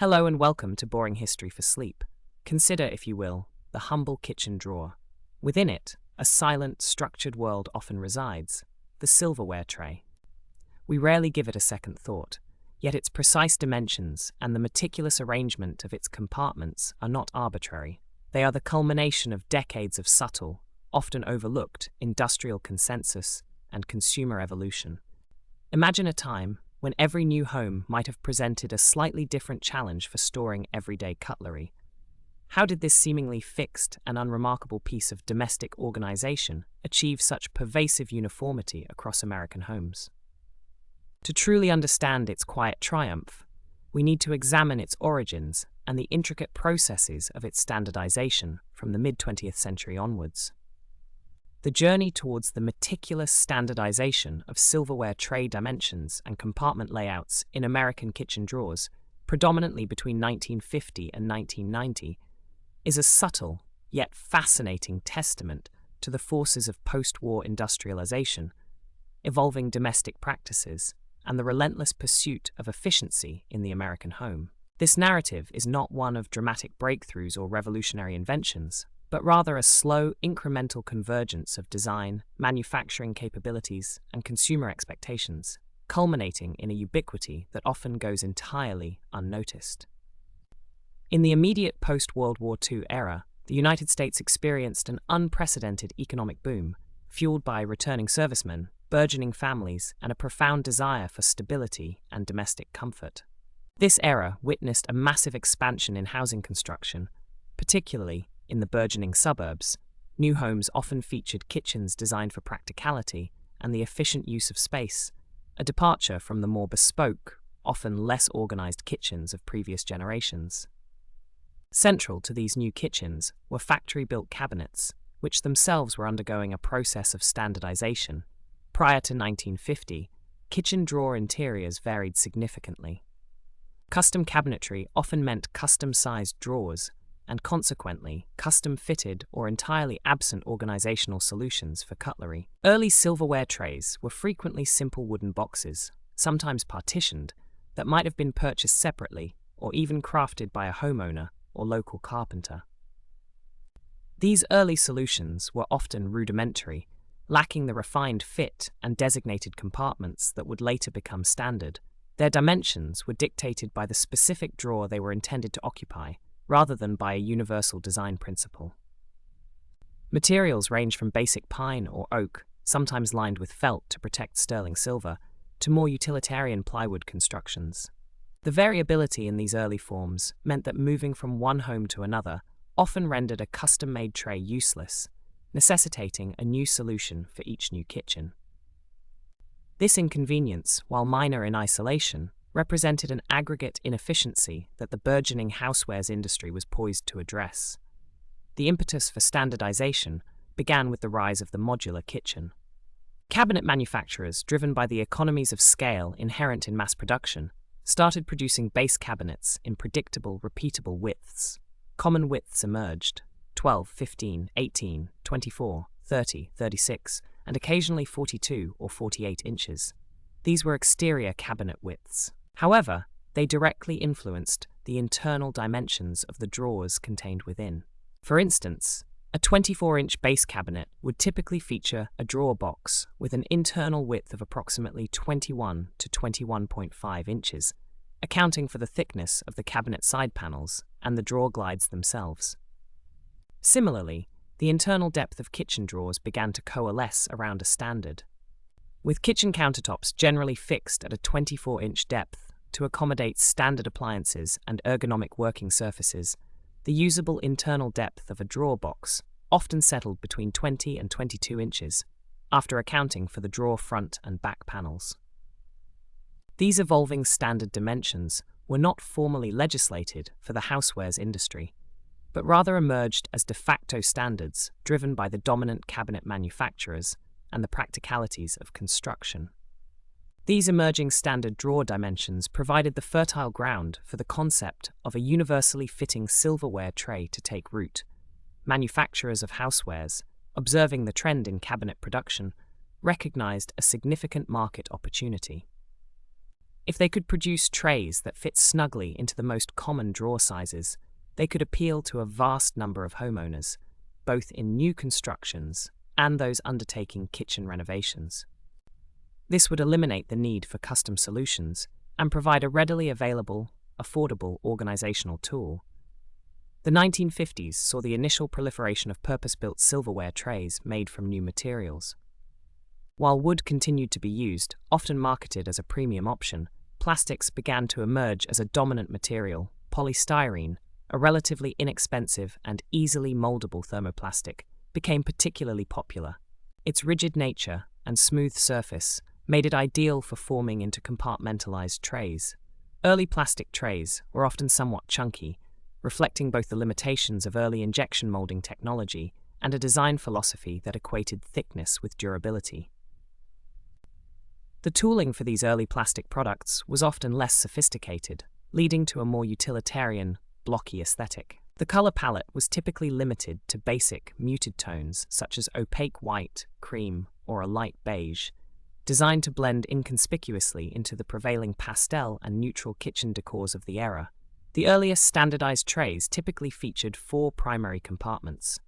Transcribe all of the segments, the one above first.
Hello and welcome to Boring History for Sleep. Consider, if you will, the humble kitchen drawer. Within it, a silent, structured world often resides, the silverware tray. We rarely give it a second thought, yet its precise dimensions and the meticulous arrangement of its compartments are not arbitrary. They are the culmination of decades of subtle, often overlooked, industrial consensus and consumer evolution. Imagine a time when every new home might have presented a slightly different challenge for storing everyday cutlery. How did this seemingly fixed and unremarkable piece of domestic organization achieve such pervasive uniformity across American homes? To truly understand its quiet triumph, we need to examine its origins and the intricate processes of its standardization from the mid-20th century onwards. The journey towards the meticulous standardization of silverware tray dimensions and compartment layouts in American kitchen drawers, predominantly between 1950 and 1990, is a subtle yet fascinating testament to the forces of post-war industrialization, evolving domestic practices, and the relentless pursuit of efficiency in the American home. This narrative is not one of dramatic breakthroughs or revolutionary inventions, but rather a slow, incremental convergence of design, manufacturing capabilities, and consumer expectations, culminating in a ubiquity that often goes entirely unnoticed. In the immediate post-World War II era, the United States experienced an unprecedented economic boom, fueled by returning servicemen, burgeoning families, and a profound desire for stability and domestic comfort. This era witnessed a massive expansion in housing construction, particularly in the burgeoning suburbs. New homes often featured kitchens designed for practicality and the efficient use of space, a departure from the more bespoke, often less organized kitchens of previous generations. Central to these new kitchens were factory-built cabinets, which themselves were undergoing a process of standardization. Prior to 1950, kitchen drawer interiors varied significantly. Custom cabinetry often meant custom-sized drawers, and consequently, custom-fitted or entirely absent organizational solutions for cutlery. Early silverware trays were frequently simple wooden boxes, sometimes partitioned, that might have been purchased separately or even crafted by a homeowner or local carpenter. These early solutions were often rudimentary, lacking the refined fit and designated compartments that would later become standard. Their dimensions were dictated by the specific drawer they were intended to occupy, rather than by a universal design principle. Materials range from basic pine or oak, sometimes lined with felt to protect sterling silver, to more utilitarian plywood constructions. The variability in these early forms meant that moving from one home to another often rendered a custom-made tray useless, necessitating a new solution for each new kitchen. This inconvenience, while minor in isolation, represented an aggregate inefficiency that the burgeoning housewares industry was poised to address. The impetus for standardization began with the rise of the modular kitchen. Cabinet manufacturers, driven by the economies of scale inherent in mass production, started producing base cabinets in predictable, repeatable widths. Common widths emerged: 12, 15, 18, 24, 30, 36, and occasionally 42 or 48 inches. These were exterior cabinet widths. However, they directly influenced the internal dimensions of the drawers contained within. For instance, a 24-inch base cabinet would typically feature a drawer box with an internal width of approximately 21 to 21.5 inches, accounting for the thickness of the cabinet side panels and the drawer glides themselves. Similarly, the internal depth of kitchen drawers began to coalesce around a standard. With kitchen countertops generally fixed at a 24-inch depth to accommodate standard appliances and ergonomic working surfaces, the usable internal depth of a drawer box often settled between 20 and 22 inches, after accounting for the drawer front and back panels. These evolving standard dimensions were not formally legislated for the housewares industry, but rather emerged as de facto standards driven by the dominant cabinet manufacturers and the practicalities of construction. These emerging standard drawer dimensions provided the fertile ground for the concept of a universally fitting silverware tray to take root. Manufacturers of housewares, observing the trend in cabinet production, recognized a significant market opportunity. If they could produce trays that fit snugly into the most common drawer sizes, they could appeal to a vast number of homeowners, both in new constructions and those undertaking kitchen renovations. This would eliminate the need for custom solutions and provide a readily available, affordable organizational tool. The 1950s saw the initial proliferation of purpose-built silverware trays made from new materials. While wood continued to be used, often marketed as a premium option, plastics began to emerge as a dominant material. Polystyrene, a relatively inexpensive and easily moldable thermoplastic, became particularly popular. Its rigid nature and smooth surface made it ideal for forming into compartmentalized trays. Early plastic trays were often somewhat chunky, reflecting both the limitations of early injection molding technology and a design philosophy that equated thickness with durability. The tooling for these early plastic products was often less sophisticated, leading to a more utilitarian, blocky aesthetic. The color palette was typically limited to basic, muted tones such as opaque white, cream, or a light beige, designed to blend inconspicuously into the prevailing pastel and neutral kitchen decors of the era. The earliest standardized trays typically featured 4 primary compartments.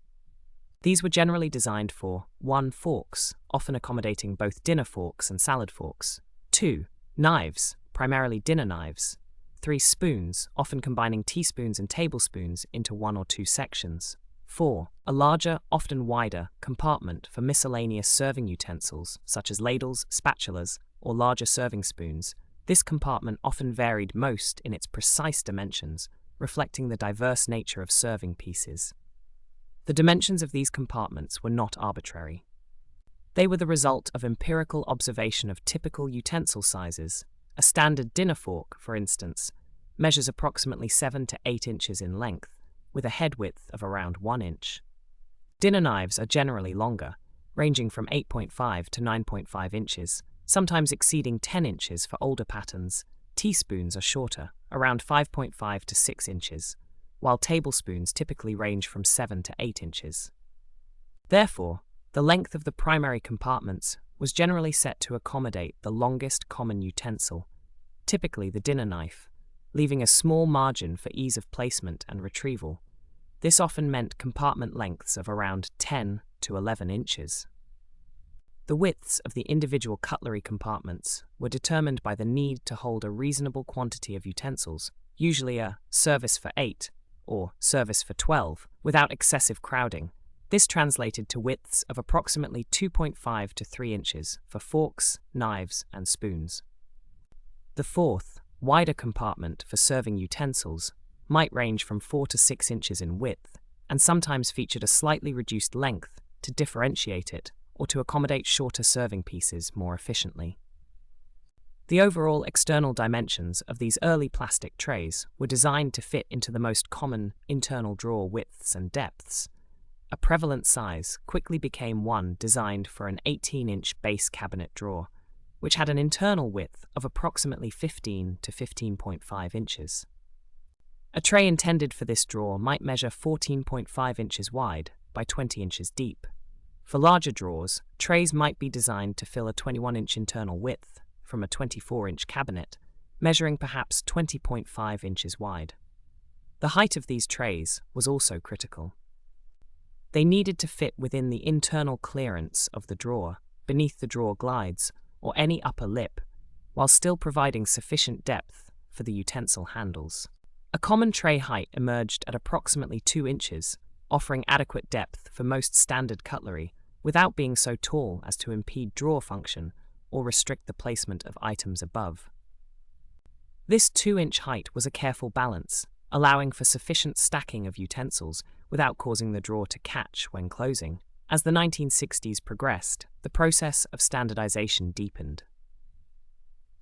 These were generally designed for 1. Forks, often accommodating both dinner forks and salad forks. 2. Knives, primarily dinner knives. 3. Spoons, often combining teaspoons and tablespoons into 1 or 2 sections. 4. A larger, often wider, compartment for miscellaneous serving utensils, such as ladles, spatulas, or larger serving spoons. This compartment often varied most in its precise dimensions, reflecting the diverse nature of serving pieces. The dimensions of these compartments were not arbitrary. They were the result of empirical observation of typical utensil sizes. A standard dinner fork, for instance, measures approximately 7 to 8 inches in length, with a head width of around 1 inch. Dinner knives are generally longer, ranging from 8.5 to 9.5 inches, sometimes exceeding 10 inches for older patterns. Teaspoons are shorter, around 5.5 to 6 inches, while tablespoons typically range from 7 to 8 inches. Therefore, the length of the primary compartments was generally set to accommodate the longest common utensil, typically the dinner knife, leaving a small margin for ease of placement and retrieval. This often meant compartment lengths of around 10 to 11 inches. The widths of the individual cutlery compartments were determined by the need to hold a reasonable quantity of utensils, usually a service for 8 or service for 12, without excessive crowding. This translated to widths of approximately 2.5 to 3 inches for forks, knives, and spoons. The fourth, wider compartment for serving utensils might range from 4 to 6 inches in width, and sometimes featured a slightly reduced length to differentiate it or to accommodate shorter serving pieces more efficiently. The overall external dimensions of these early plastic trays were designed to fit into the most common internal drawer widths and depths. A prevalent size quickly became one designed for an 18-inch base cabinet drawer, which had an internal width of approximately 15 to 15.5 inches. A tray intended for this drawer might measure 14.5 inches wide by 20 inches deep. For larger drawers, trays might be designed to fill a 21-inch internal width from a 24-inch cabinet, measuring perhaps 20.5 inches wide. The height of these trays was also critical. They needed to fit within the internal clearance of the drawer, beneath the drawer glides, or any upper lip, while still providing sufficient depth for the utensil handles. A common tray height emerged at approximately 2 inches, offering adequate depth for most standard cutlery, without being so tall as to impede drawer function or restrict the placement of items above. This 2-inch height was a careful balance, allowing for sufficient stacking of utensils without causing the drawer to catch when closing. As the 1960s progressed, the process of standardization deepened.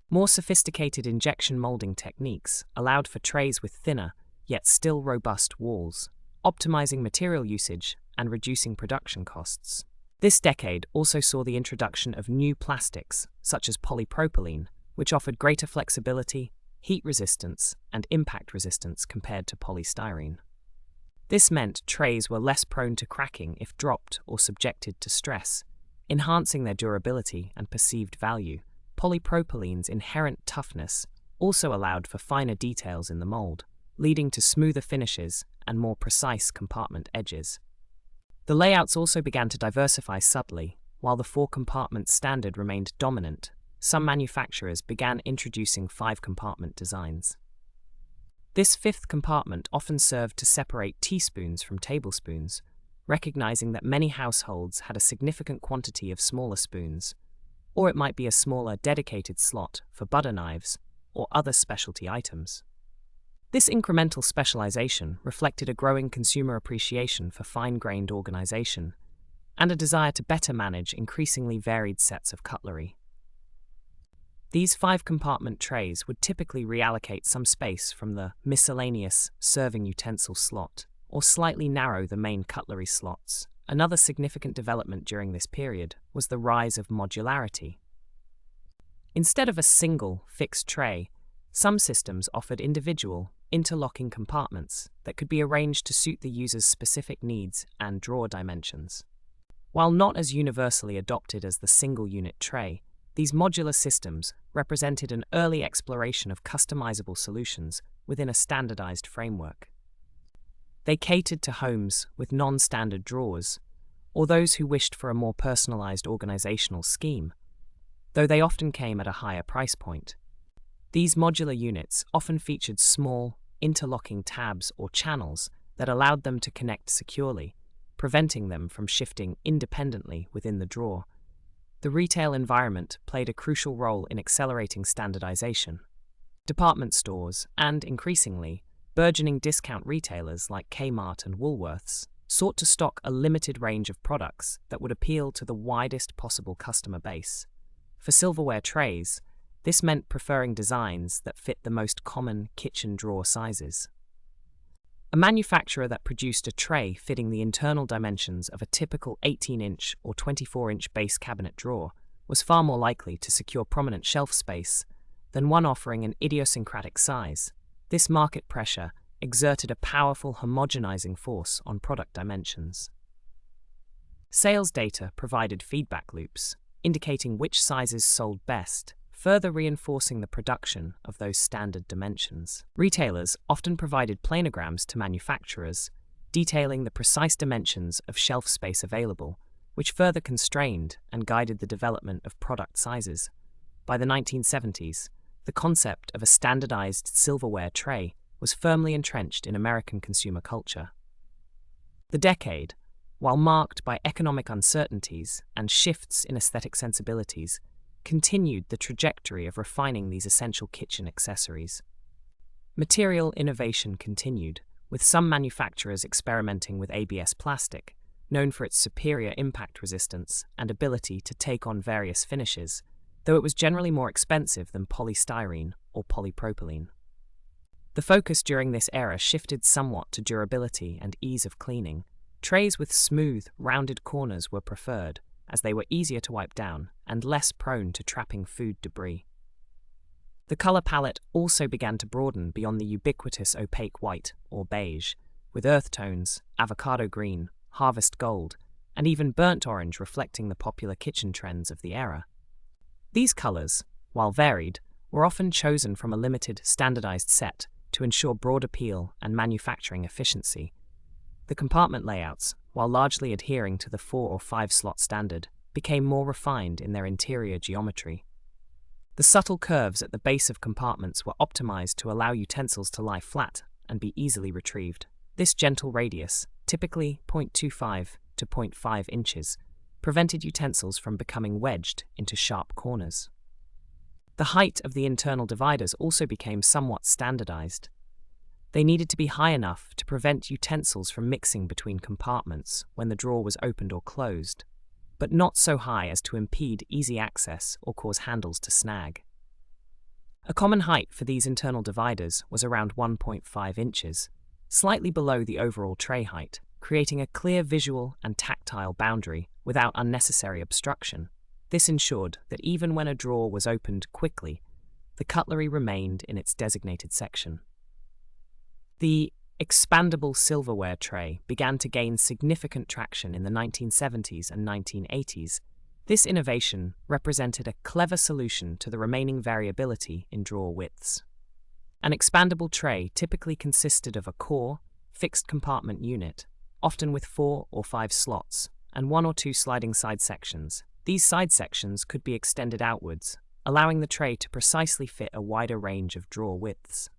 More sophisticated injection molding techniques allowed for trays with thinner, yet still robust walls, optimizing material usage and reducing production costs. This decade also saw the introduction of new plastics, such as polypropylene, which offered greater flexibility, heat resistance, and impact resistance compared to polystyrene. This meant trays were less prone to cracking if dropped or subjected to stress, enhancing their durability and perceived value. polypropylene's inherent toughness also allowed for finer details in the mold, leading to smoother finishes and more precise compartment edges. The layouts also began to diversify subtly. While the 4-compartment standard remained dominant, some manufacturers began introducing 5-compartment designs. This 5th compartment often served to separate teaspoons from tablespoons, recognizing that many households had a significant quantity of smaller spoons, or it might be a smaller dedicated slot for butter knives or other specialty items. This incremental specialization reflected a growing consumer appreciation for fine-grained organization and a desire to better manage increasingly varied sets of cutlery. These 5-compartment trays would typically reallocate some space from the miscellaneous serving utensil slot, or slightly narrow the main cutlery slots. Another significant development during this period was the rise of modularity. Instead of a single, fixed tray, some systems offered individual, interlocking compartments that could be arranged to suit the user's specific needs and drawer dimensions. While not as universally adopted as the single-unit tray, these modular systems represented an early exploration of customizable solutions within a standardized framework. They catered to homes with non-standard drawers, or those who wished for a more personalized organizational scheme, though they often came at a higher price point. These modular units often featured small, interlocking tabs or channels that allowed them to connect securely, preventing them from shifting independently within the drawer. The retail environment played a crucial role in accelerating standardization. Department stores and, increasingly, burgeoning discount retailers like Kmart and Woolworths sought to stock a limited range of products that would appeal to the widest possible customer base. For silverware trays, this meant preferring designs that fit the most common kitchen drawer sizes. A manufacturer that produced a tray fitting the internal dimensions of a typical 18-inch or 24-inch base cabinet drawer was far more likely to secure prominent shelf space than one offering an idiosyncratic size. This market pressure exerted a powerful homogenizing force on product dimensions. Sales data provided feedback loops, indicating which sizes sold best, further reinforcing the production of those standard dimensions. Retailers often provided planograms to manufacturers, detailing the precise dimensions of shelf space available, which further constrained and guided the development of product sizes. By the 1970s, the concept of a standardized silverware tray was firmly entrenched in American consumer culture. The decade, while marked by economic uncertainties and shifts in aesthetic sensibilities, continued the trajectory of refining these essential kitchen accessories. Material innovation continued, with some manufacturers experimenting with ABS plastic, known for its superior impact resistance and ability to take on various finishes, though it was generally more expensive than polystyrene or polypropylene. The focus during this era shifted somewhat to durability and ease of cleaning. Trays with smooth, rounded corners were preferred, as they were easier to wipe down and less prone to trapping food debris. The color palette also began to broaden beyond the ubiquitous opaque white or beige, with earth tones, avocado green, harvest gold, and even burnt orange reflecting the popular kitchen trends of the era. These colors, while varied, were often chosen from a limited, standardized set to ensure broad appeal and manufacturing efficiency. The compartment layouts, while largely adhering to the 4 or 5 slot standard, became more refined in their interior geometry. The subtle curves at the base of compartments were optimized to allow utensils to lie flat and be easily retrieved. This gentle radius, typically 0.25 to 0.5 inches, prevented utensils from becoming wedged into sharp corners. The height of the internal dividers also became somewhat standardized. They needed to be high enough to prevent utensils from mixing between compartments when the drawer was opened or closed, but not so high as to impede easy access or cause handles to snag. A common height for these internal dividers was around 1.5 inches, slightly below the overall tray height, creating a clear visual and tactile boundary without unnecessary obstruction. This ensured that even when a drawer was opened quickly, the cutlery remained in its designated section. The expandable silverware tray began to gain significant traction in the 1970s and 1980s, This innovation represented a clever solution to the remaining variability in drawer widths. An expandable tray typically consisted of a core, fixed compartment unit, often with 4 or 5 slots, and 1 or 2 sliding side sections. These side sections could be extended outwards, allowing the tray to precisely fit a wider range of drawer widths.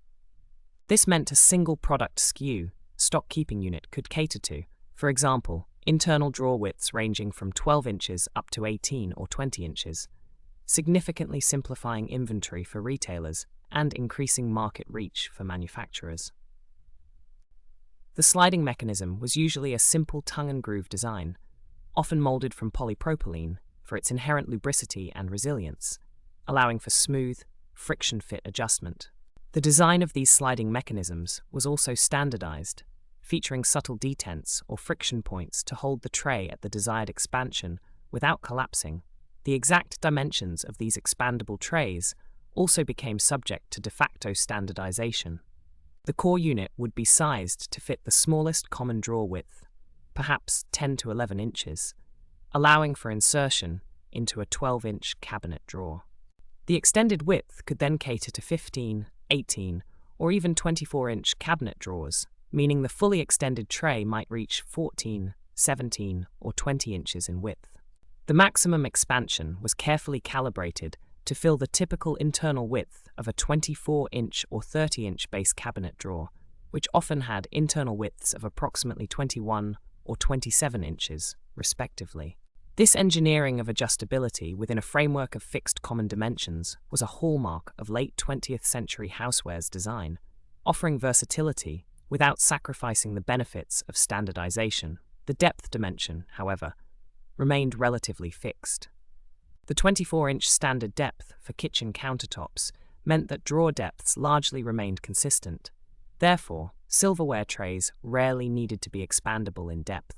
This meant a single product SKU, stock keeping unit, could cater to, for example, internal drawer widths ranging from 12 inches up to 18 or 20 inches, significantly simplifying inventory for retailers and increasing market reach for manufacturers. The sliding mechanism was usually a simple tongue-and-groove design, often molded from polypropylene for its inherent lubricity and resilience, allowing for smooth, friction-fit adjustment. The design of these sliding mechanisms was also standardized, featuring subtle detents or friction points to hold the tray at the desired expansion without collapsing. The exact dimensions of these expandable trays also became subject to de facto standardization. The core unit would be sized to fit the smallest common drawer width, perhaps 10 to 11 inches, allowing for insertion into a 12-inch cabinet drawer. The extended width could then cater to 15, 18, or even 24-inch cabinet drawers, meaning the fully extended tray might reach 14, 17, or 20 inches in width. The maximum expansion was carefully calibrated to fill the typical internal width of a 24-inch or 30-inch base cabinet drawer, which often had internal widths of approximately 21 or 27 inches, respectively. This engineering of adjustability within a framework of fixed common dimensions was a hallmark of late 20th century housewares design, offering versatility without sacrificing the benefits of standardization. The depth dimension, however, remained relatively fixed. The 24-inch standard depth for kitchen countertops meant that drawer depths largely remained consistent. Therefore, silverware trays rarely needed to be expandable in depth.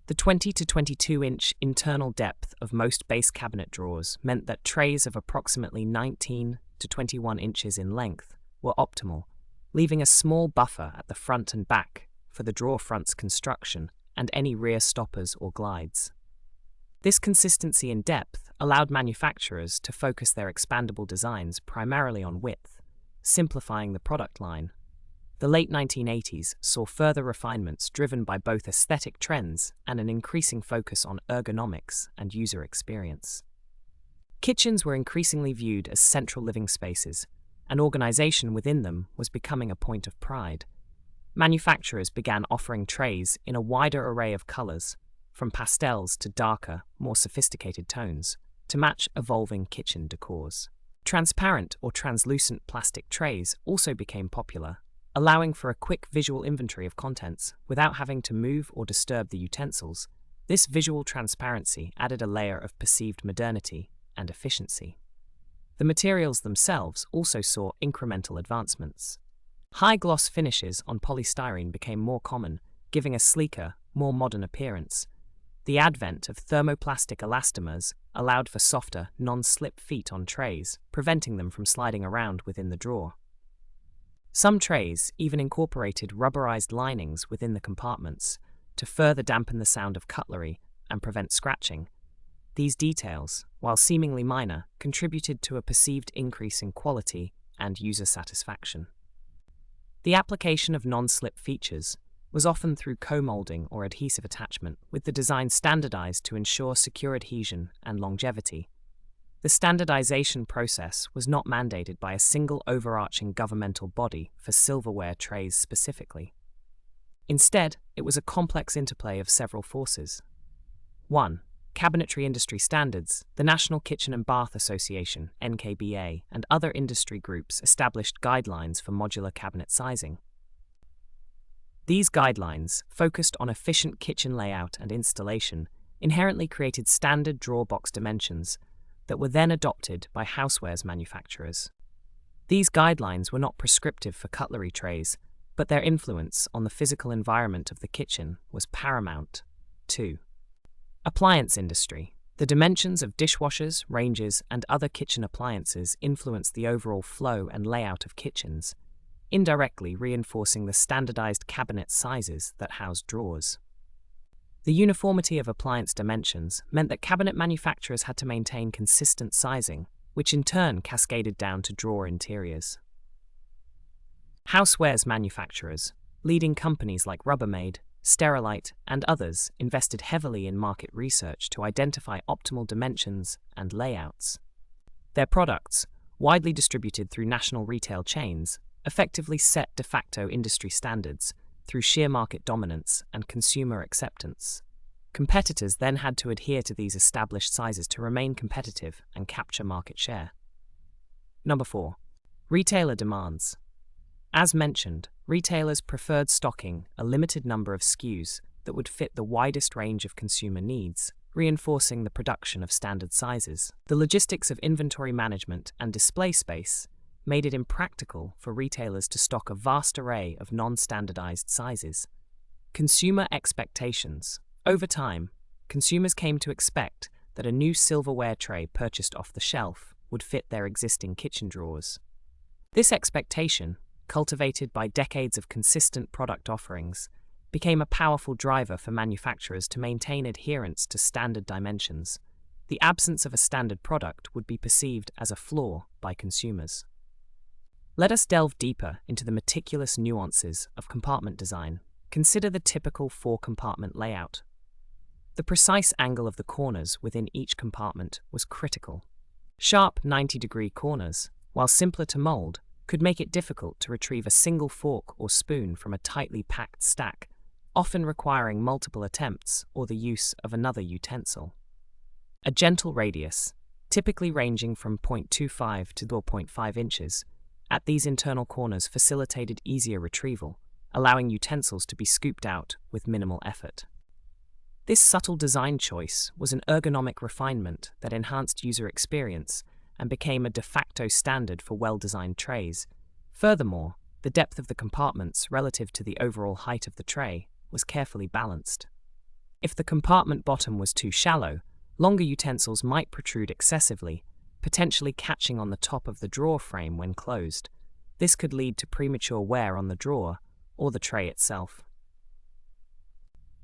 The 20 to 22-inch internal depth of most base cabinet drawers meant that trays of approximately 19 to 21 inches in length were optimal, leaving a small buffer at the front and back for the drawer front's construction and any rear stoppers or glides. This consistency in depth allowed manufacturers to focus their expandable designs primarily on width, simplifying the product line. The late 1980s saw further refinements driven by both aesthetic trends and an increasing focus on ergonomics and user experience. Kitchens were increasingly viewed as central living spaces, and organization within them was becoming a point of pride. Manufacturers began offering trays in a wider array of colors, from pastels to darker, more sophisticated tones, to match evolving kitchen decors. Transparent or translucent plastic trays also became popular, allowing for a quick visual inventory of contents without having to move or disturb the utensils. This visual transparency added a layer of perceived modernity and efficiency. The materials themselves also saw incremental advancements. High-gloss finishes on polystyrene became more common, giving a sleeker, more modern appearance. The advent of thermoplastic elastomers allowed for softer, non-slip feet on trays, preventing them from sliding around within the drawer. Some trays even incorporated rubberized linings within the compartments to further dampen the sound of cutlery and prevent scratching. These details, while seemingly minor, contributed to a perceived increase in quality and user satisfaction. The application of non-slip features was often through co-molding or adhesive attachment, with the design standardized to ensure secure adhesion and longevity. The standardization process was not mandated by a single overarching governmental body for silverware trays specifically. Instead, it was a complex interplay of several forces. 1. Cabinetry industry standards. The National Kitchen and Bath Association, NKBA, and other industry groups established guidelines for modular cabinet sizing. These guidelines, focused on efficient kitchen layout and installation, inherently created standard drawer box dimensions that were then adopted by housewares manufacturers. These guidelines were not prescriptive for cutlery trays, but their influence on the physical environment of the kitchen was paramount. 2. Appliance industry. The dimensions of dishwashers, ranges, and other kitchen appliances influenced the overall flow and layout of kitchens, indirectly reinforcing the standardized cabinet sizes that housed drawers. The uniformity of appliance dimensions meant that cabinet manufacturers had to maintain consistent sizing, which in turn cascaded down to drawer interiors. Housewares manufacturers, leading companies like Rubbermaid, Sterilite, and others, invested heavily in market research to identify optimal dimensions and layouts. Their products, widely distributed through national retail chains, effectively set de facto industry standards through sheer market dominance and consumer acceptance. Competitors then had to adhere to these established sizes to remain competitive and capture market share. Number 4. Retailer demands. As mentioned, retailers preferred stocking a limited number of SKUs that would fit the widest range of consumer needs, reinforcing the production of standard sizes. The logistics of inventory management and display space made it impractical for retailers to stock a vast array of non-standardized sizes. Consumer expectations. Over time, consumers came to expect that a new silverware tray purchased off the shelf would fit their existing kitchen drawers. This expectation, cultivated by decades of consistent product offerings, became a powerful driver for manufacturers to maintain adherence to standard dimensions. The absence of a standard product would be perceived as a flaw by consumers. Let us delve deeper into the meticulous nuances of compartment design. Consider the typical 4-compartment layout. The precise angle of the corners within each compartment was critical. Sharp 90-degree corners, while simpler to mold, could make it difficult to retrieve a single fork or spoon from a tightly packed stack, often requiring multiple attempts or the use of another utensil. A gentle radius, typically ranging from 0.25 to 0.5 inches, at these internal corners facilitated easier retrieval, allowing utensils to be scooped out with minimal effort. This subtle design choice was an ergonomic refinement that enhanced user experience and became a de facto standard for well-designed trays. Furthermore, the depth of the compartments relative to the overall height of the tray was carefully balanced. If the compartment bottom was too shallow, longer utensils might protrude excessively, potentially catching on the top of the drawer frame when closed. This could lead to premature wear on the drawer or the tray itself.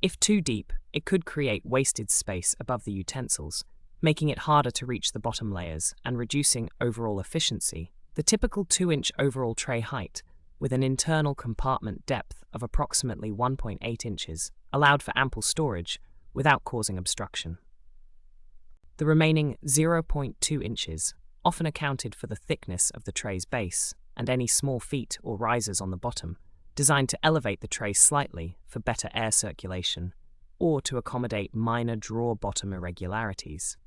If too deep, it could create wasted space above the utensils, making it harder to reach the bottom layers and reducing overall efficiency. The typical 2-inch overall tray height, with an internal compartment depth of approximately 1.8 inches, allowed for ample storage without causing obstruction. The remaining 0.2 inches often accounted for the thickness of the tray's base and any small feet or risers on the bottom, designed to elevate the tray slightly for better air circulation or to accommodate minor drawer bottom irregularities.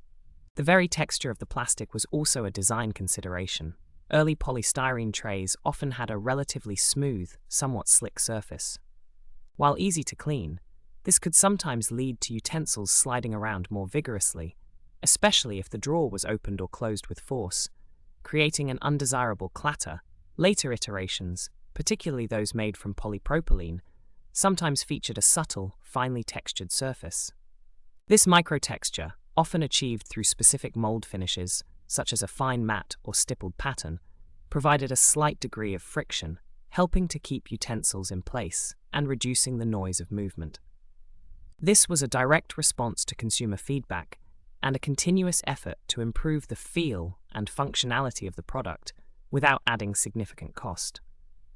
The very texture of the plastic was also a design consideration. Early polystyrene trays often had a relatively smooth, somewhat slick surface. While easy to clean, this could sometimes lead to utensils sliding around more vigorously, especially if the drawer was opened or closed with force, creating an undesirable clatter. Later iterations, particularly those made from polypropylene, sometimes featured a subtle, finely textured surface. This microtexture, often achieved through specific mold finishes, such as a fine matte or stippled pattern, provided a slight degree of friction, helping to keep utensils in place and reducing the noise of movement. This was a direct response to consumer feedback and a continuous effort to improve the feel and functionality of the product without adding significant cost.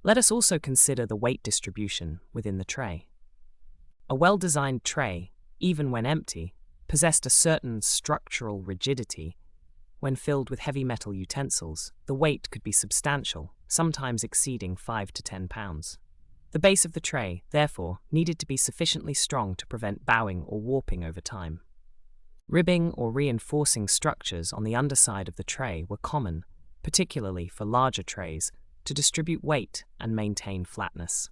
Let us also consider the weight distribution within the tray. A well-designed tray, even when empty, possessed a certain structural rigidity. When filled with heavy metal utensils, the weight could be substantial, sometimes exceeding 5 to 10 pounds. The base of the tray, therefore, needed to be sufficiently strong to prevent bowing or warping over time. Ribbing or reinforcing structures on the underside of the tray were common, particularly for larger trays, to distribute weight and maintain flatness.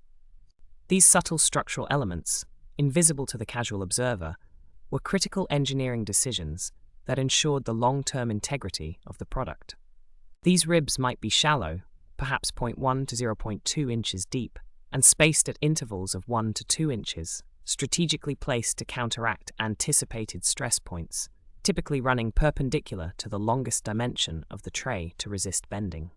These subtle structural elements, invisible to the casual observer, were critical engineering decisions that ensured the long-term integrity of the product. These ribs might be shallow, perhaps 0.1 to 0.2 inches deep, and spaced at intervals of 1 to 2 inches, strategically placed to counteract anticipated stress points, typically running perpendicular to the longest dimension of the tray to resist bending.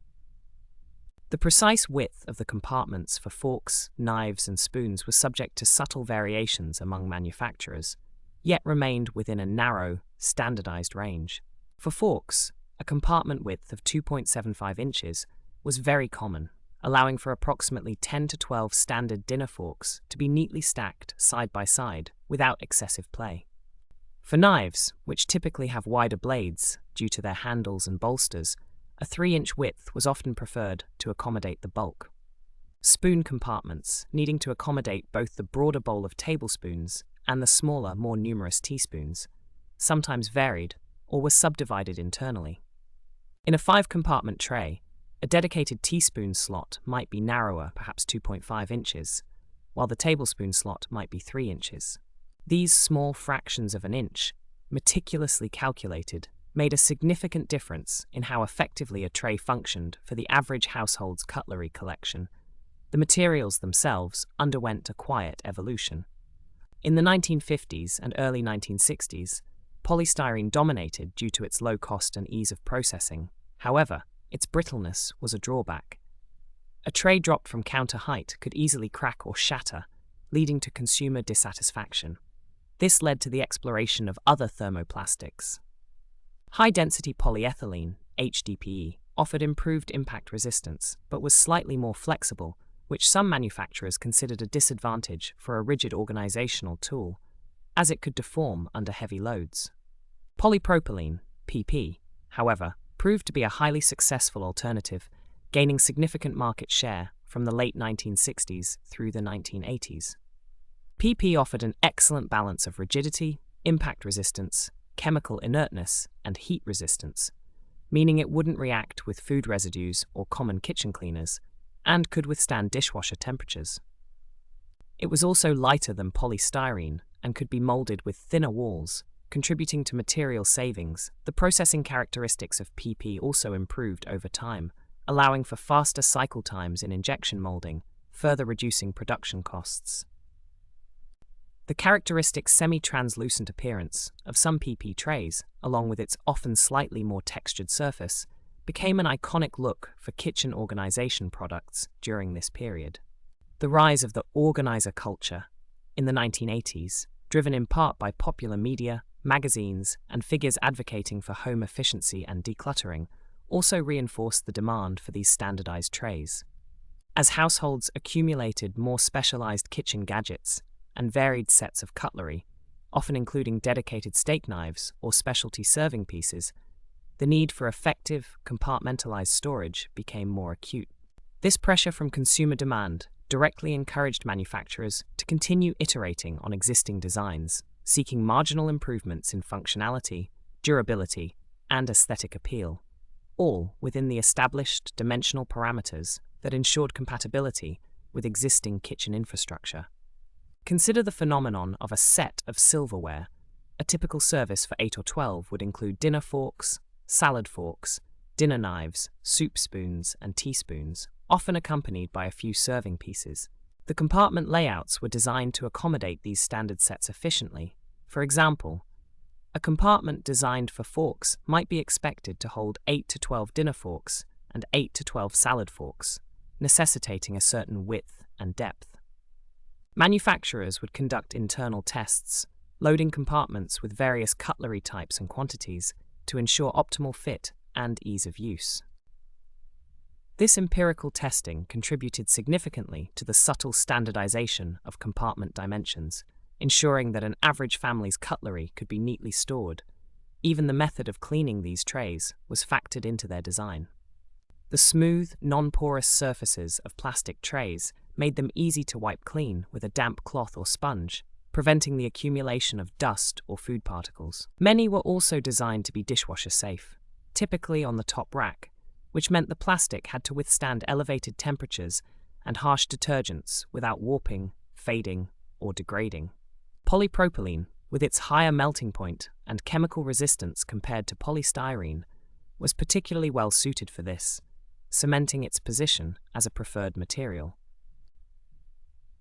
The precise width of the compartments for forks, knives, and spoons was subject to subtle variations among manufacturers, yet remained within a narrow, standardized range. For forks, a compartment width of 2.75 inches was very common, allowing for approximately 10 to 12 standard dinner forks to be neatly stacked side by side without excessive play. For knives, which typically have wider blades due to their handles and bolsters, a 3-inch width was often preferred to accommodate the bulk. Spoon compartments, needing to accommodate both the broader bowl of tablespoons and the smaller, more numerous teaspoons, sometimes varied or were subdivided internally. In a 5-compartment tray, a dedicated teaspoon slot might be narrower, perhaps 2.5 inches, while the tablespoon slot might be 3 inches. These small fractions of an inch, meticulously calculated, made a significant difference in how effectively a tray functioned for the average household's cutlery collection. The materials themselves underwent a quiet evolution. In the 1950s and early 1960s, polystyrene dominated due to its low cost and ease of processing. However, its brittleness was a drawback. A tray dropped from counter height could easily crack or shatter, leading to consumer dissatisfaction. This led to the exploration of other thermoplastics. High-density polyethylene, HDPE, offered improved impact resistance, but was slightly more flexible, which some manufacturers considered a disadvantage for a rigid organizational tool, as it could deform under heavy loads. Polypropylene, PP, however, proved to be a highly successful alternative, gaining significant market share from the late 1960s through the 1980s. PP offered an excellent balance of rigidity, impact resistance, chemical inertness, and heat resistance, meaning it wouldn't react with food residues or common kitchen cleaners, and could withstand dishwasher temperatures. It was also lighter than polystyrene and could be molded with thinner walls, contributing to material savings. The processing characteristics of PP also improved over time, allowing for faster cycle times in injection molding, further reducing production costs. The characteristic semi-translucent appearance of some PP trays, along with its often slightly more textured surface, became an iconic look for kitchen organization products during this period. The rise of the organizer culture in the 1980s, driven in part by popular media, magazines, and figures advocating for home efficiency and decluttering, also reinforced the demand for these standardized trays. As households accumulated more specialized kitchen gadgets and varied sets of cutlery, often including dedicated steak knives or specialty serving pieces, the need for effective, compartmentalized storage became more acute. This pressure from consumer demand directly encouraged manufacturers to continue iterating on existing designs, seeking marginal improvements in functionality, durability, and aesthetic appeal, all within the established dimensional parameters that ensured compatibility with existing kitchen infrastructure. Consider the phenomenon of a set of silverware. A typical service for 8 or 12 would include dinner forks, salad forks, dinner knives, soup spoons, and teaspoons, often accompanied by a few serving pieces. The compartment layouts were designed to accommodate these standard sets efficiently. For example, a compartment designed for forks might be expected to hold 8 to 12 dinner forks and 8 to 12 salad forks, necessitating a certain width and depth. Manufacturers would conduct internal tests, loading compartments with various cutlery types and quantities to ensure optimal fit and ease of use. This empirical testing contributed significantly to the subtle standardization of compartment dimensions, ensuring that an average family's cutlery could be neatly stored. Even the method of cleaning these trays was factored into their design. The smooth, non-porous surfaces of plastic trays made them easy to wipe clean with a damp cloth or sponge, preventing the accumulation of dust or food particles. Many were also designed to be dishwasher safe, typically on the top rack, which meant the plastic had to withstand elevated temperatures and harsh detergents without warping, fading, or degrading. Polypropylene, with its higher melting point and chemical resistance compared to polystyrene, was particularly well suited for this, cementing its position as a preferred material.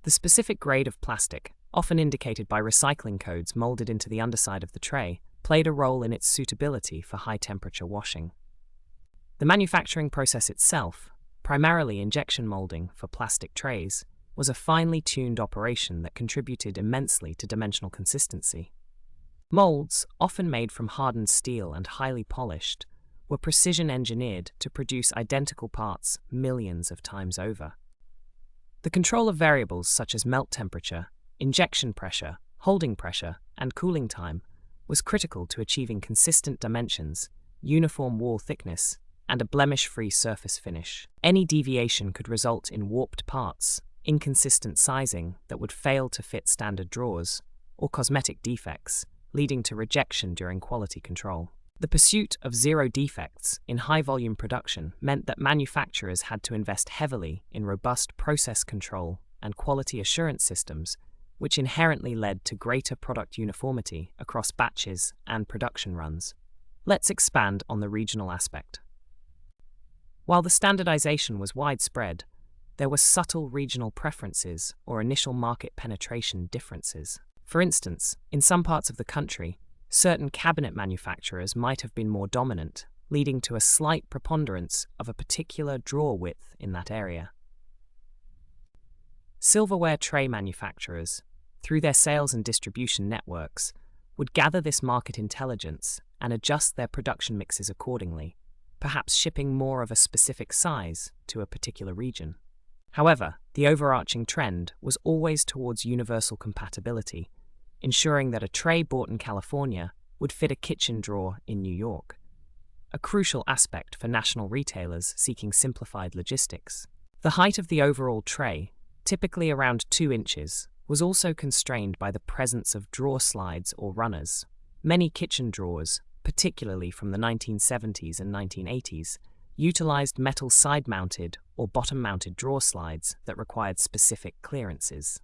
The specific grade of plastic, often indicated by recycling codes molded into the underside of the tray, played a role in its suitability for high-temperature washing. The manufacturing process itself, primarily injection molding for plastic trays, was a finely tuned operation that contributed immensely to dimensional consistency. Molds, often made from hardened steel and highly polished, were precision engineered to produce identical parts millions of times over. The control of variables such as melt temperature, injection pressure, holding pressure, and cooling time was critical to achieving consistent dimensions, uniform wall thickness, and a blemish-free surface finish. Any deviation could result in warped parts, inconsistent sizing that would fail to fit standard drawers, or cosmetic defects, leading to rejection during quality control. The pursuit of zero defects in high-volume production meant that manufacturers had to invest heavily in robust process control and quality assurance systems, which inherently led to greater product uniformity across batches and production runs. Let's expand on the regional aspect. While the standardization was widespread, there were subtle regional preferences or initial market penetration differences. For instance, in some parts of the country, certain cabinet manufacturers might have been more dominant, leading to a slight preponderance of a particular drawer width in that area. Silverware tray manufacturers, through their sales and distribution networks, would gather this market intelligence and adjust their production mixes accordingly, perhaps shipping more of a specific size to a particular region. However, the overarching trend was always towards universal compatibility, ensuring that a tray bought in California would fit a kitchen drawer in New York, a crucial aspect for national retailers seeking simplified logistics. The height of the overall tray, typically around 2 inches, was also constrained by the presence of drawer slides or runners. Many kitchen drawers, particularly from the 1970s and 1980s, utilized metal side-mounted or bottom-mounted drawer slides that required specific clearances.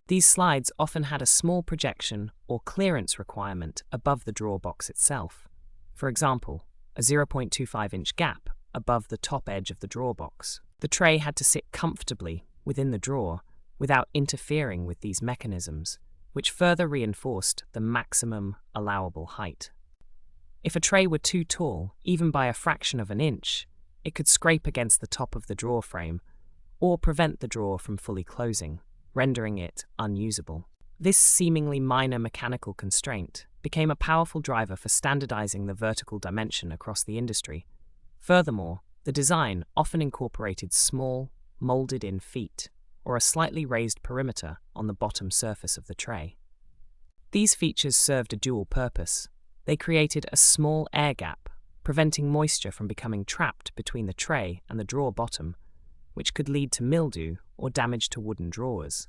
These slides often had a small projection or clearance requirement above the drawer box itself. For example, a 0.25-inch gap above the top edge of the drawer box. The tray had to sit comfortably within the drawer without interfering with these mechanisms, which further reinforced the maximum allowable height. If a tray were too tall, even by a fraction of an inch, it could scrape against the top of the drawer frame or prevent the drawer from fully closing, rendering it unusable. This seemingly minor mechanical constraint became a powerful driver for standardizing the vertical dimension across the industry. Furthermore, the design often incorporated small, molded-in feet or a slightly raised perimeter on the bottom surface of the tray. These features served a dual purpose. They created a small air gap, preventing moisture from becoming trapped between the tray and the drawer bottom, which could lead to mildew or damage to wooden drawers.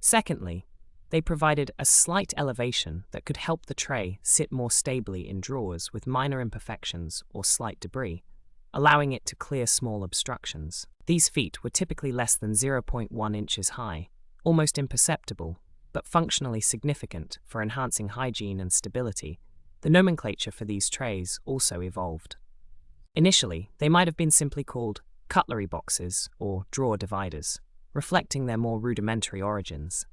Secondly, they provided a slight elevation that could help the tray sit more stably in drawers with minor imperfections or slight debris, allowing it to clear small obstructions. These feet were typically less than 0.1 inches high, almost imperceptible, but functionally significant for enhancing hygiene and stability. The nomenclature for these trays also evolved. Initially, they might have been simply called cutlery boxes or drawer dividers, reflecting their more rudimentary origins.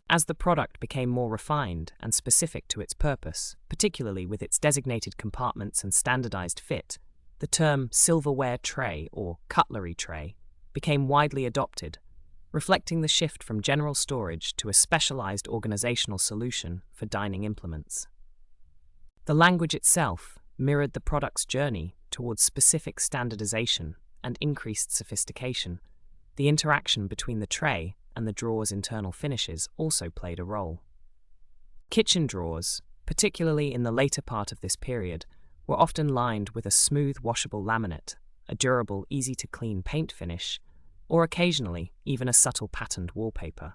As the product became more refined and specific to its purpose, particularly with its designated compartments and standardized fit, the term silverware tray or cutlery tray became widely adopted, reflecting the shift from general storage to a specialized organizational solution for dining implements. The language itself mirrored the product's journey towards specific standardization and increased sophistication. The interaction between the tray and the drawer's internal finishes also played a role. Kitchen drawers, particularly in the later part of this period, were often lined with a smooth washable laminate, a durable, easy-to-clean paint finish, or occasionally even a subtle patterned wallpaper.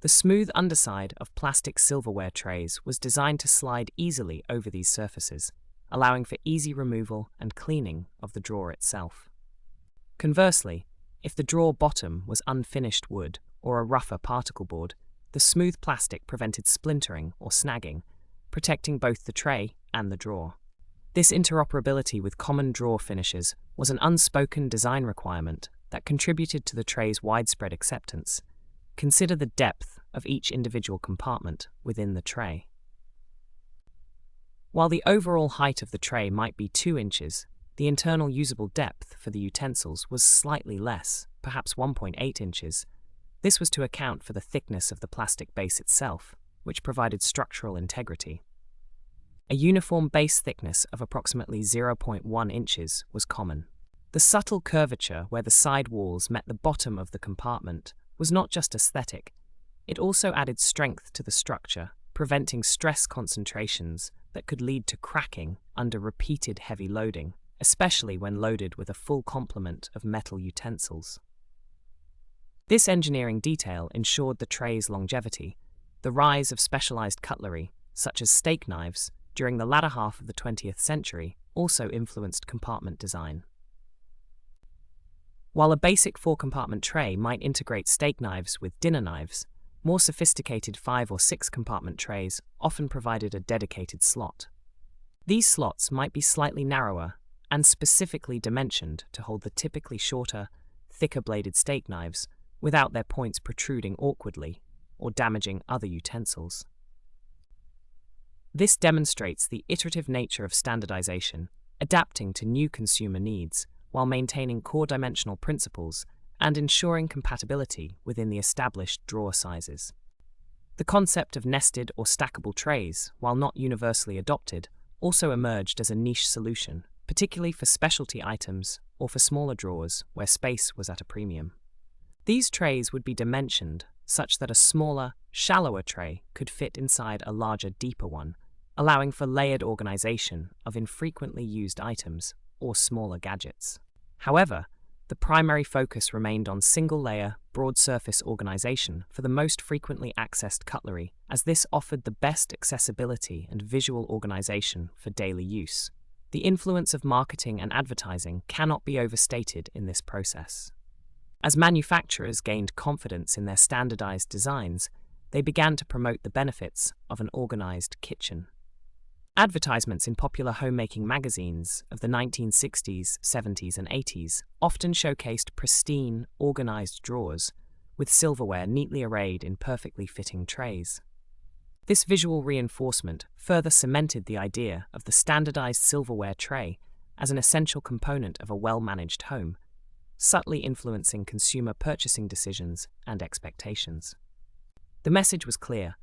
The smooth underside of plastic silverware trays was designed to slide easily over these surfaces, allowing for easy removal and cleaning of the drawer itself. Conversely, if the drawer bottom was unfinished wood or a rougher particle board, the smooth plastic prevented splintering or snagging, protecting both the tray and the drawer. This interoperability with common drawer finishes was an unspoken design requirement that contributed to the tray's widespread acceptance. Consider the depth of each individual compartment within the tray. While the overall height of the tray might be 2 inches, The internal usable depth for the utensils was slightly less, perhaps 1.8 inches. This was to account for the thickness of the plastic base itself, which provided structural integrity. A uniform base thickness of approximately 0.1 inches was common. The subtle curvature where the side walls met the bottom of the compartment was not just aesthetic, it also added strength to the structure, preventing stress concentrations that could lead to cracking under repeated heavy loading, especially when loaded with a full complement of metal utensils. This engineering detail ensured the tray's longevity. The rise of specialized cutlery, such as steak knives, during the latter half of the 20th century also influenced compartment design. While a basic 4-compartment tray might integrate steak knives with dinner knives, more sophisticated 5- or 6-compartment trays often provided a dedicated slot. These slots might be slightly narrower and specifically dimensioned to hold the typically shorter, thicker-bladed steak knives without their points protruding awkwardly or damaging other utensils. This demonstrates the iterative nature of standardization, adapting to new consumer needs while maintaining core dimensional principles and ensuring compatibility within the established drawer sizes. The concept of nested or stackable trays, while not universally adopted, also emerged as a niche solution, particularly for specialty items or for smaller drawers where space was at a premium. These trays would be dimensioned such that a smaller, shallower tray could fit inside a larger, deeper one, allowing for layered organization of infrequently used items or smaller gadgets. However, the primary focus remained on single-layer, broad-surface organization for the most frequently accessed cutlery, as this offered the best accessibility and visual organization for daily use. The influence of marketing and advertising cannot be overstated in this process. As manufacturers gained confidence in their standardized designs, they began to promote the benefits of an organized kitchen. Advertisements in popular homemaking magazines of the 1960s, 70s, and 80s often showcased pristine, organized drawers, with silverware neatly arrayed in perfectly fitting trays. This visual reinforcement further cemented the idea of the standardized silverware tray as an essential component of a well-managed home, subtly influencing consumer purchasing decisions and expectations. The message was clear: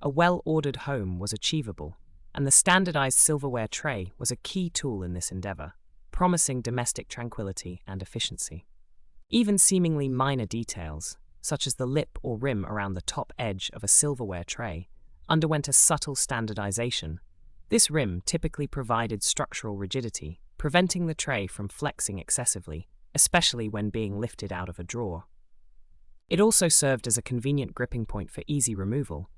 a well-ordered home was achievable, and the standardized silverware tray was a key tool in this endeavor, promising domestic tranquility and efficiency. Even seemingly minor details, such as the lip or rim around the top edge of a silverware tray, underwent a subtle standardization. This rim typically provided structural rigidity, preventing the tray from flexing excessively, especially when being lifted out of a drawer. It also served as a convenient gripping point for easy removal.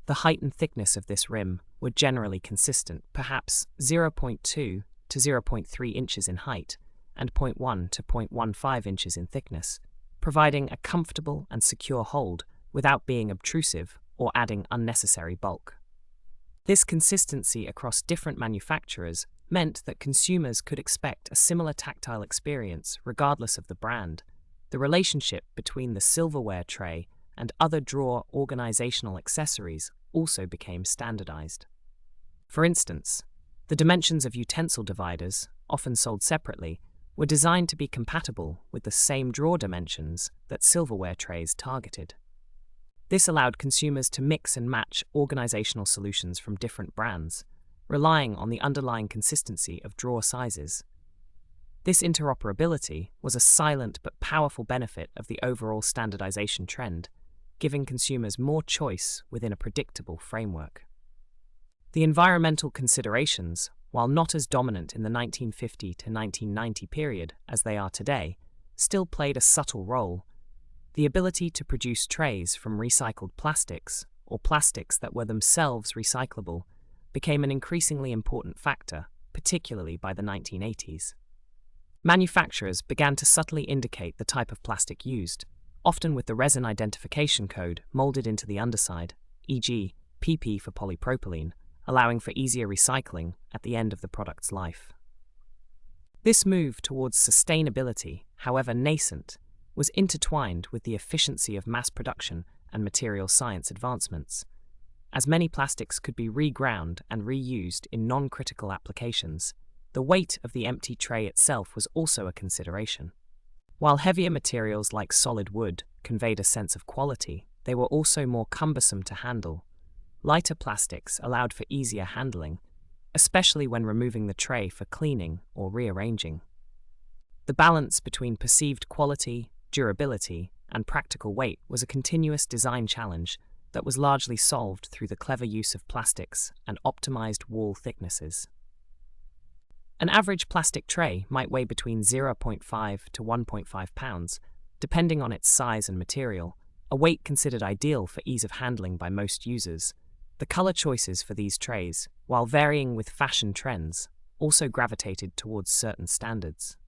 The height and thickness of this rim were generally consistent, perhaps 0.2 to 0.3 inches in height and 0.1 to 0.15 inches in thickness, providing a comfortable and secure hold without being obtrusive or adding unnecessary bulk. This consistency across different manufacturers meant that consumers could expect a similar tactile experience regardless of the brand. The relationship between the silverware tray and other drawer organizational accessories also became standardized. For instance, the dimensions of utensil dividers, often sold separately, were designed to be compatible with the same drawer dimensions that silverware trays targeted. This allowed consumers to mix and match organizational solutions from different brands, relying on the underlying consistency of drawer sizes. This interoperability was a silent but powerful benefit of the overall standardization trend, giving consumers more choice within a predictable framework. The environmental considerations, while not as dominant in the 1950 to 1990 period as they are today, still played a subtle role. The ability to produce trays from recycled plastics, or plastics that were themselves recyclable, became an increasingly important factor, particularly by the 1980s. Manufacturers began to subtly indicate the type of plastic used, often with the resin identification code molded into the underside, e.g., PP for polypropylene, allowing for easier recycling at the end of the product's life. This move towards sustainability, however nascent, was intertwined with the efficiency of mass production and material science advancements, as many plastics could be reground and reused in non-critical applications. the weight of the empty tray itself was also a consideration. While heavier materials like solid wood conveyed a sense of quality, they were also more cumbersome to handle. Lighter plastics allowed for easier handling, especially when removing the tray for cleaning or rearranging. The balance between perceived quality, durability, and practical weight was a continuous design challenge that was largely solved through the clever use of plastics and optimized wall thicknesses. An average plastic tray might weigh between 0.5 to 1.5 pounds, depending on its size and material, a weight considered ideal for ease of handling by most users. The color choices for these trays, while varying with fashion trends, also gravitated towards certain standards.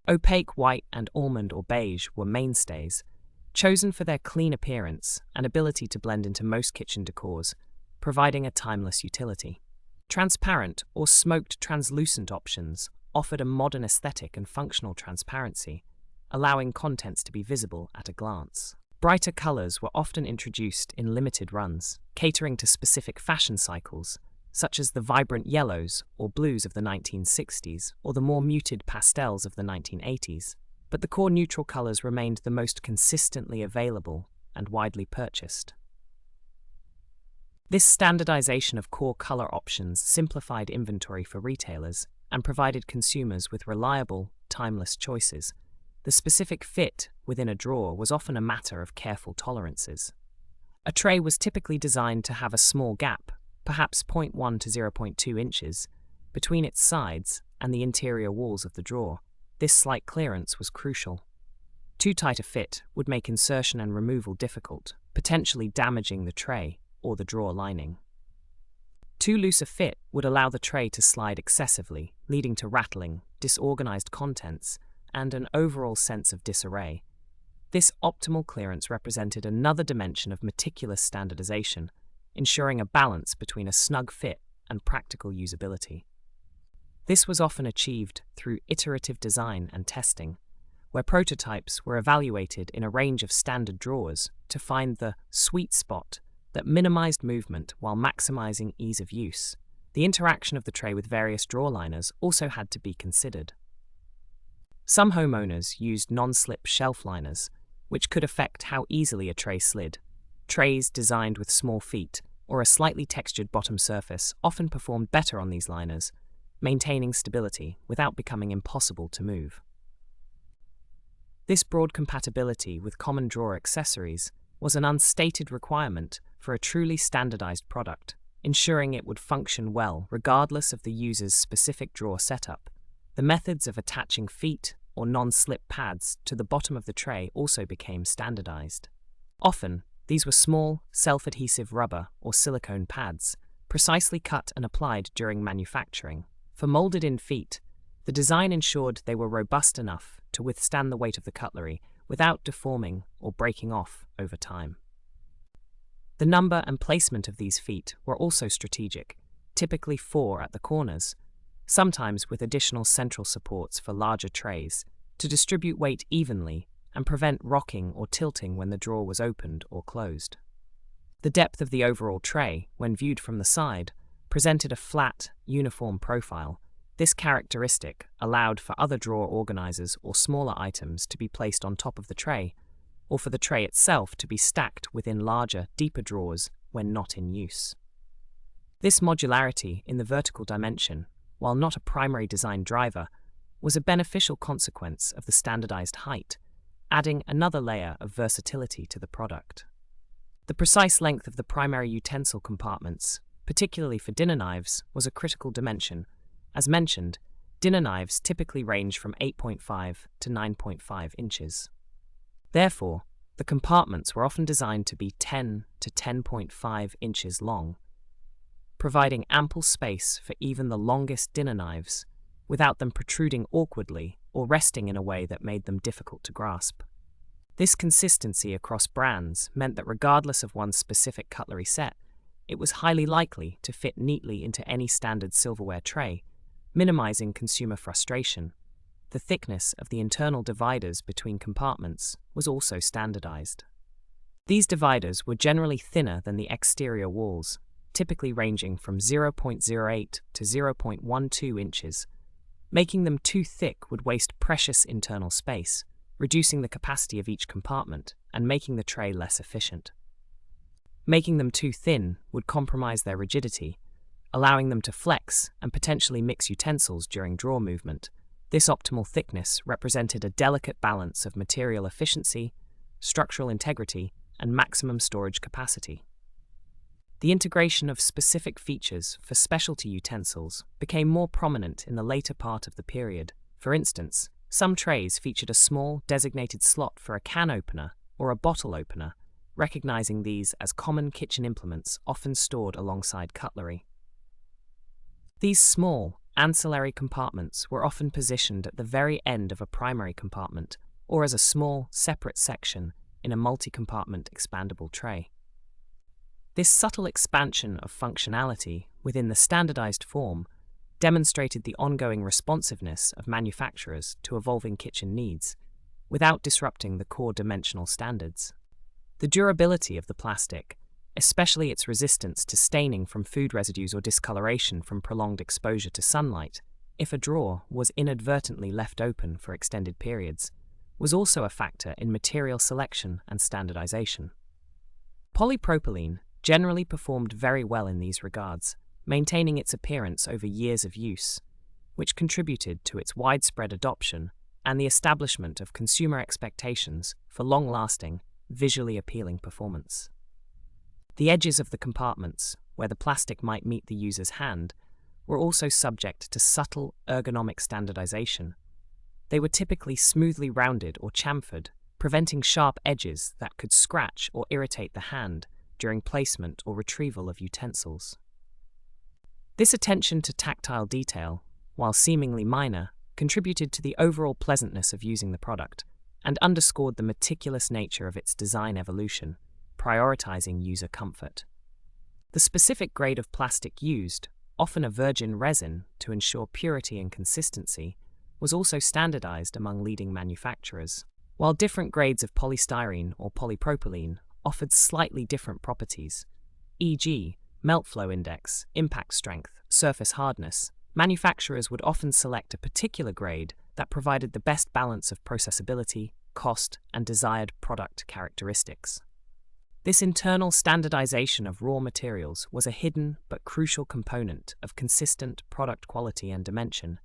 Opaque white and almond or beige were mainstays, chosen for their clean appearance and ability to blend into most kitchen decors, providing a timeless utility. Transparent or smoked translucent options offered a modern aesthetic and functional transparency, allowing contents to be visible at a glance. Brighter colors were often introduced in limited runs, catering to specific fashion cycles, such as the vibrant yellows or blues of the 1960s or the more muted pastels of the 1980s, but the core neutral colors remained the most consistently available and widely purchased. This standardization of core color options simplified inventory for retailers and provided consumers with reliable, timeless choices. The specific fit within a drawer was often a matter of careful tolerances. A tray was typically designed to have a small gap, perhaps 0.1 to 0.2 inches, between its sides and the interior walls of the drawer. This slight clearance was crucial. Too tight a fit would make insertion and removal difficult, potentially damaging the tray or the drawer lining. Too loose a fit would allow the tray to slide excessively, leading to rattling, disorganized contents, and an overall sense of disarray. This optimal clearance represented another dimension of meticulous standardization, ensuring a balance between a snug fit and practical usability. This was often achieved through iterative design and testing, where prototypes were evaluated in a range of standard drawers to find the sweet spot that minimized movement while maximizing ease of use. The interaction of the tray with various drawer liners also had to be considered. Some homeowners used non-slip shelf liners, which could affect how easily a tray slid. Trays designed with small feet or a slightly textured bottom surface often performed better on these liners, maintaining stability without becoming impossible to move. This broad compatibility with common drawer accessories was an unstated requirement for a truly standardized product, ensuring it would function well regardless of the user's specific drawer setup. The methods of attaching feet or non-slip pads to the bottom of the tray also became standardized. Often, these were small, self-adhesive rubber or silicone pads, precisely cut and applied during manufacturing. For molded-in feet, the design ensured they were robust enough to withstand the weight of the cutlery without deforming or breaking off over time. The number and placement of these feet were also strategic, typically 4 at the corners, sometimes with additional central supports for larger trays, to distribute weight evenly and prevent rocking or tilting when the drawer was opened or closed. The depth of the overall tray, when viewed from the side, presented a flat, uniform profile. This characteristic allowed for other drawer organizers or smaller items to be placed on top of the tray, or for the tray itself to be stacked within larger, deeper drawers when not in use. This modularity in the vertical dimension, while not a primary design driver, was a beneficial consequence of the standardized height, adding another layer of versatility to the product. The precise length of the primary utensil compartments, particularly for dinner knives, was a critical dimension. As mentioned, dinner knives typically range from 8.5 to 9.5 inches. Therefore, the compartments were often designed to be 10 to 10.5 inches long, providing ample space for even the longest dinner knives, without them protruding awkwardly or resting in a way that made them difficult to grasp. This consistency across brands meant that regardless of one's specific cutlery set, it was highly likely to fit neatly into any standard silverware tray, minimizing consumer frustration. The thickness of the internal dividers between compartments was also standardized. These dividers were generally thinner than the exterior walls, typically ranging from 0.08 to 0.12 inches, Making them too thick would waste precious internal space, reducing the capacity of each compartment and making the tray less efficient. Making them too thin would compromise their rigidity, allowing them to flex and potentially mix utensils during drawer movement. This optimal thickness represented a delicate balance of material efficiency, structural integrity, and maximum storage capacity. The integration of specific features for specialty utensils became more prominent in the later part of the period. For instance, some trays featured a small, designated slot for a can opener or a bottle opener, recognizing these as common kitchen implements often stored alongside cutlery. These small, ancillary compartments were often positioned at the very end of a primary compartment or as a small, separate section in a multi-compartment expandable tray. This subtle expansion of functionality within the standardized form demonstrated the ongoing responsiveness of manufacturers to evolving kitchen needs, without disrupting the core dimensional standards. The durability of the plastic, especially its resistance to staining from food residues or discoloration from prolonged exposure to sunlight, if a drawer was inadvertently left open for extended periods, was also a factor in material selection and standardization. Polypropylene generally performed very well in these regards, maintaining its appearance over years of use, which contributed to its widespread adoption and the establishment of consumer expectations for long-lasting, visually appealing performance. The edges of the compartments, where the plastic might meet the user's hand, were also subject to subtle ergonomic standardization. They were typically smoothly rounded or chamfered, preventing sharp edges that could scratch or irritate the hand during placement or retrieval of utensils. This attention to tactile detail, while seemingly minor, contributed to the overall pleasantness of using the product and underscored the meticulous nature of its design evolution, prioritizing user comfort. The specific grade of plastic used, often a virgin resin to ensure purity and consistency, was also standardized among leading manufacturers, while different grades of polystyrene or polypropylene offered slightly different properties, e.g., melt flow index, impact strength, surface hardness. Manufacturers would often select a particular grade that provided the best balance of processability, cost, and desired product characteristics. This internal standardization of raw materials was a hidden but crucial component of consistent product quality and dimension,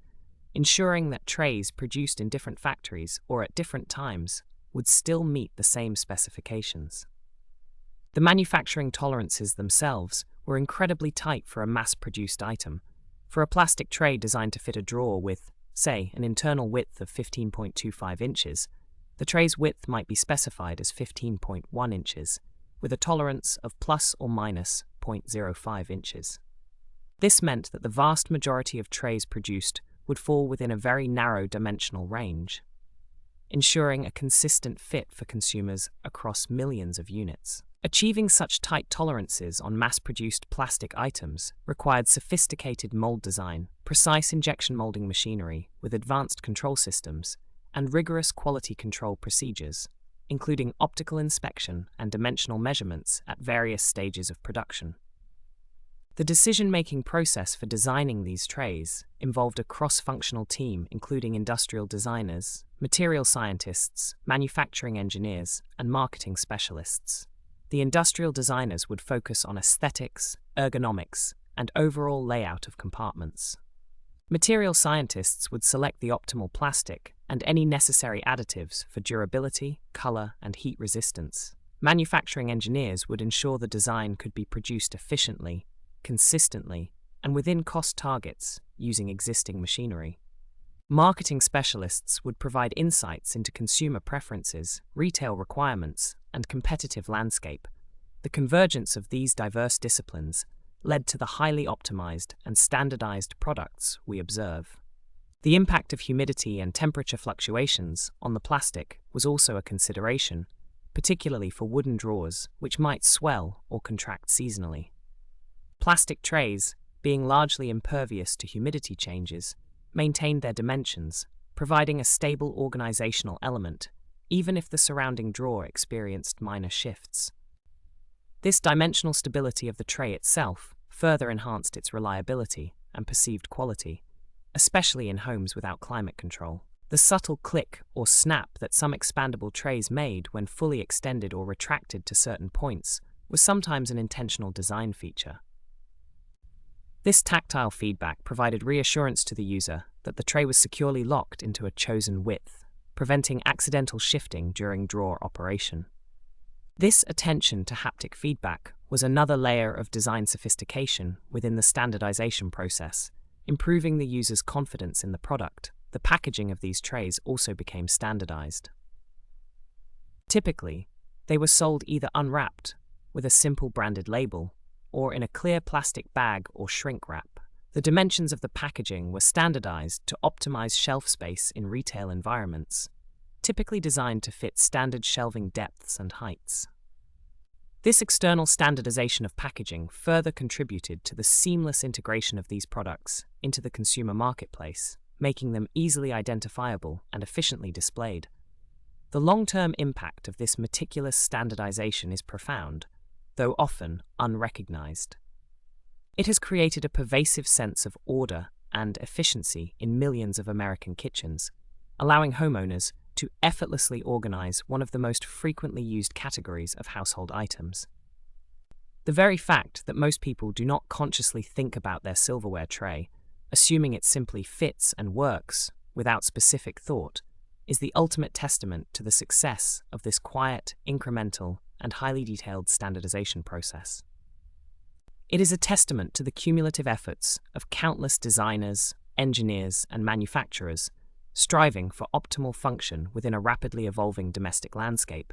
ensuring that trays produced in different factories or at different times would still meet the same specifications. The manufacturing tolerances themselves were incredibly tight for a mass-produced item. For a plastic tray designed to fit a drawer with, say, an internal width of 15.25 inches, the tray's width might be specified as 15.1 inches, with a tolerance of plus or minus 0.05 inches. This meant that the vast majority of trays produced would fall within a very narrow dimensional range, ensuring a consistent fit for consumers across millions of units. Achieving such tight tolerances on mass-produced plastic items required sophisticated mold design, precise injection molding machinery with advanced control systems, and rigorous quality control procedures, including optical inspection and dimensional measurements at various stages of production. The decision-making process for designing these trays involved a cross-functional team including industrial designers, material scientists, manufacturing engineers, and marketing specialists. The industrial designers would focus on aesthetics, ergonomics, and overall layout of compartments. Material scientists would select the optimal plastic and any necessary additives for durability, color, and heat resistance. Manufacturing engineers would ensure the design could be produced efficiently, consistently, and within cost targets using existing machinery. Marketing specialists would provide insights into consumer preferences, retail requirements, and competitive landscape. The convergence of these diverse disciplines led to the highly optimized and standardized products we observe. The impact of humidity and temperature fluctuations on the plastic was also a consideration, particularly for wooden drawers, which might swell or contract seasonally. Plastic trays, being largely impervious to humidity changes, maintained their dimensions, providing a stable organizational element, even if the surrounding drawer experienced minor shifts. This dimensional stability of the tray itself further enhanced its reliability and perceived quality, especially in homes without climate control. The subtle click or snap that some expandable trays made when fully extended or retracted to certain points was sometimes an intentional design feature. This tactile feedback provided reassurance to the user that the tray was securely locked into a chosen width, preventing accidental shifting during drawer operation. This attention to haptic feedback was another layer of design sophistication within the standardization process, improving the user's confidence in the product. The packaging of these trays also became standardized. Typically, they were sold either unwrapped, with a simple branded label, or in a clear plastic bag or shrink wrap. The dimensions of the packaging were standardized to optimize shelf space in retail environments, typically designed to fit standard shelving depths and heights. This external standardization of packaging further contributed to the seamless integration of these products into the consumer marketplace, making them easily identifiable and efficiently displayed. The long-term impact of this meticulous standardization is profound, though often unrecognized. It has created a pervasive sense of order and efficiency in millions of American kitchens, allowing homeowners to effortlessly organize one of the most frequently used categories of household items. The very fact that most people do not consciously think about their silverware tray, assuming it simply fits and works without specific thought, is the ultimate testament to the success of this quiet, incremental, and highly detailed standardization process. It is a testament to the cumulative efforts of countless designers, engineers, and manufacturers striving for optimal function within a rapidly evolving domestic landscape.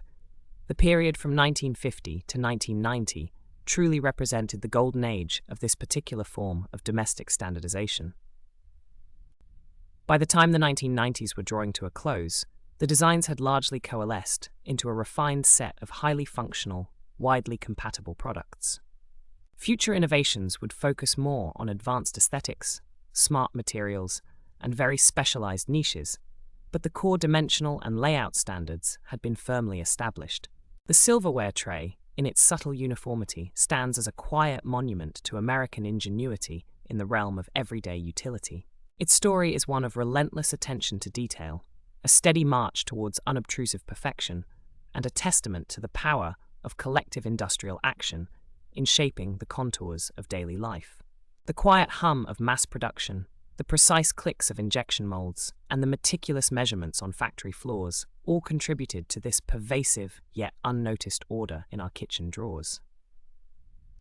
The period from 1950 to 1990 truly represented the golden age of this particular form of domestic standardization. By the time the 1990s were drawing to a close, the designs had largely coalesced into a refined set of highly functional, widely compatible products. Future innovations would focus more on advanced aesthetics, smart materials, and very specialized niches, but the core dimensional and layout standards had been firmly established. The silverware tray, in its subtle uniformity, stands as a quiet monument to American ingenuity in the realm of everyday utility. Its story is one of relentless attention to detail, a steady march towards unobtrusive perfection, and a testament to the power of collective industrial action in shaping the contours of daily life. The quiet hum of mass production, the precise clicks of injection molds, and the meticulous measurements on factory floors all contributed to this pervasive yet unnoticed order in our kitchen drawers.